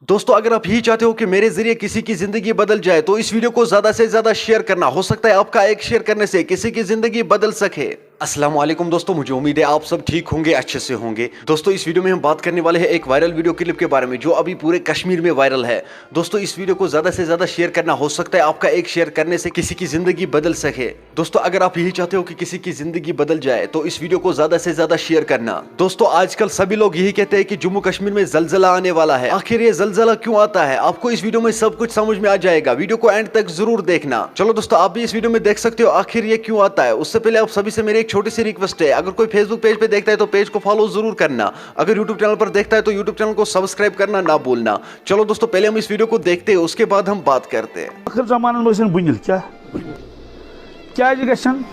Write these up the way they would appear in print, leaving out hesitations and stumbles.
दोस्तों अगर आप यही चाहते हो कि मेरे जरिए किसी की जिंदगी बदल जाए तो इस वीडियो को ज्यादा से ज्यादा शेयर करना। हो सकता है आपका एक शेयर करने से किसी की जिंदगी बदल सके। अस्सलाम वालेकुम दोस्तों, मुझे उम्मीद है आप सब ठीक होंगे, अच्छे से होंगे। दोस्तों इस वीडियो में हम बात करने वाले हैं एक वायरल वीडियो क्लिप के बारे में जो अभी पूरे कश्मीर में वायरल है। दोस्तों इस वीडियो को ज्यादा से ज्यादा शेयर करना। हो सकता है आपका एक शेयर करने से किसी की जिंदगी बदल सके। दोस्तों अगर आप यही चाहते हो कि किसी की जिंदगी बदल जाए तो इस वीडियो को ज्यादा से ज्यादा शेयर करना। दोस्तों आजकल सभी लोग यही कहते हैं कि जम्मू कश्मीर में जलजला आने वाला है। आखिर ये जलजला क्यों आता है, आपको इस वीडियो में सब कुछ समझ में आ जाएगा। वीडियो को एंड तक जरूर देखना। चलो दोस्तों आप भी इस वीडियो में देख सकते हो आखिर ये क्यों आता है। उससे पहले आप सभी से मेरी एक छोटी सी रिक्वेस्ट है, अगर कोई फेसबुक पेज पे देखता है तो पेज को फॉलो जरूर करना। अगर यूट्यूब चैनल पर देखता है तो यूट्यूब चैनल को सब्सक्राइब करना ना भूलना। चलो दोस्तों पहले हम इस वीडियो को देखते हैं, उसके बाद हम बात करते हैं। आखिर जमान में बुनिल क्या गशन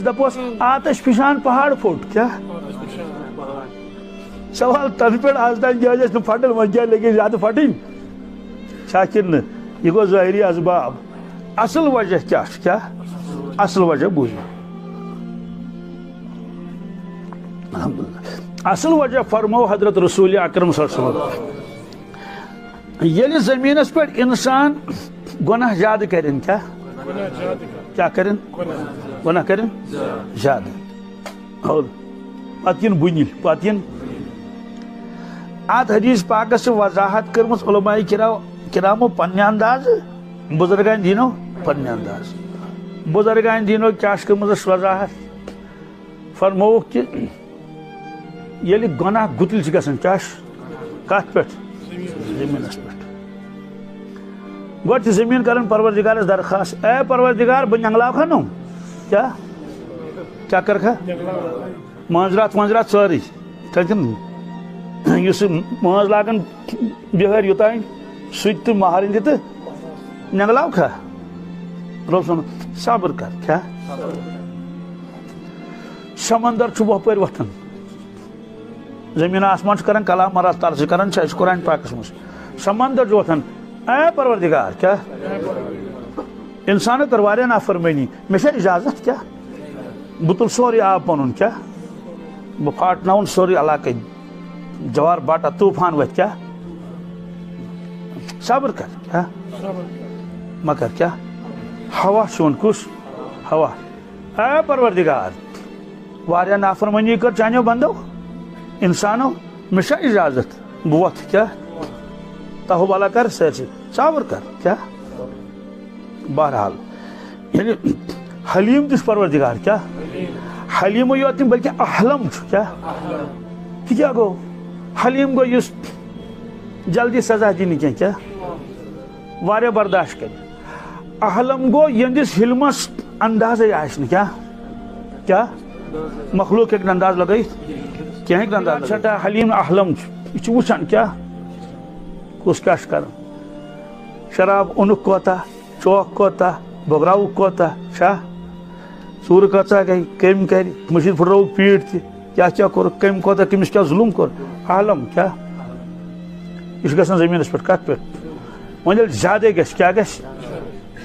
दपोस आतश फिशान पहाड़ फुट क्या सवाल तन पे आज तक फटल वजह लेकिन ज्यादा फटिन शाकिर यह गो ज़ाहिरी असबाब। असल वजह क्या असल वजह बूझ असल वजह फरमो हजरत रसूल अकरम ये जमीनस पे इंसान गुनाह ज्यादा करें क्या करें गुनाह करें ज्यादा और पतिन बुनिल पतिन अत हदीस पाक से वजाहत कर्म उलमाए किरामो पन्ने अंदाज बुजुर्गान दीनो पन्ने अंदाज बुजुर्गान दीनो क्या वजाहत फरमो कि ये गुनाह गुतल क्या कत पे जमीनस पे गो जमीन कर परवरदिगारस दरखास्त ए परवरदिगार बह नंगलाव नो क्या कर माजरात सारी माज लागन बिहार युतान सुत महारिंद तो नंगलाव खा रब सन सब्र कर क्या समंदर वपर वथन जमीन आसमान कर कलाम मरा तर्ज कर कुरान पाकस मज समंदर वथन ए परवरदिगार क्या इंसान कर वारिया नाफरमानी मे इजाजत क्या बह तुल सोरे आब पन क्या बह फाटन सोरे इलाक जवार बाटा तूफान वत क्या सब्र कर क्या मगर क्या हवा चोन कुस हवा ए परवरदिगार वारिया नाफरमानी कर चानो बंदो इंसानो मे इजाजत बह वथ क्या तहबाला कर सर सब्र कर क्या बहरहाल यानी हलीम तुस परवरदिगार क्या हलीम योत बल्कि अहलम क्या गो हलीम गो जल्दी सजा दिन क्या वारिया बर्दाश्त कर। अहलम गो यंदिस हिलमस अंदाज क्या मखलूक एक अंदाज लगे क्या अंदाज छठा हलीम अहलम यह वुचान क्या कुस क्या कर शराब उनुक कोता चौक कोता बगराव कोता शाह सूर कचा गई कम कर मशीद फुटरो पीठ क्या क्या कोर कम कोता कमिस क्या जुलुम कोर आलम क्या यह गसान जमीन पे कत पे वन ज्यादा क्या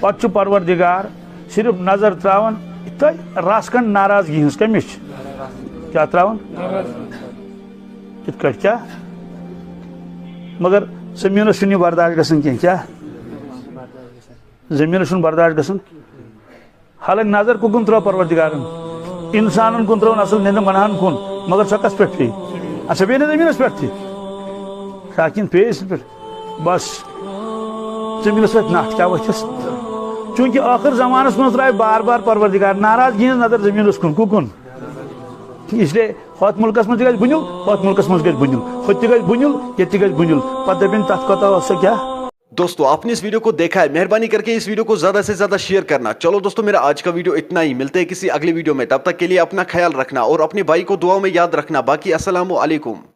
पे परवरदिगार सिर्फ नजर त्रावन तह रसकन नाराजगी हज कमिश क्या त्रावन इत क्या मगर जमीन बर्दाश्त गसन क्या जमीन बर्दाश्त गसन हालांकि नजर कुन त्रो परवरदिगार इंसान कुन त्रो असल निंद गनाहन कुन मगर सो कस पे थी अच्छा बे जमीन पे थी शाकिन पे बस जमीन पे नट क्या वथस चूंकि आखिर जमानस मज द्राय बार बार परवरदिगार नाराजगी नजर जमीन कुन इसलिए हत मुल्कस मज बुनिल हत मुल्कस मज बुनिल हत बुनिल ये बुनिल पे दबिन तथ कत क्या। दोस्तों आपने इस वीडियो को देखा है, मेहरबानी करके इस वीडियो को ज्यादा से ज्यादा शेयर करना। चलो दोस्तों मेरा आज का वीडियो इतना ही, मिलते हैं किसी अगले वीडियो में। तब तक के लिए अपना ख्याल रखना और अपने भाई को दुआओं में याद रखना। बाकी अस्सलाम वालेकुम।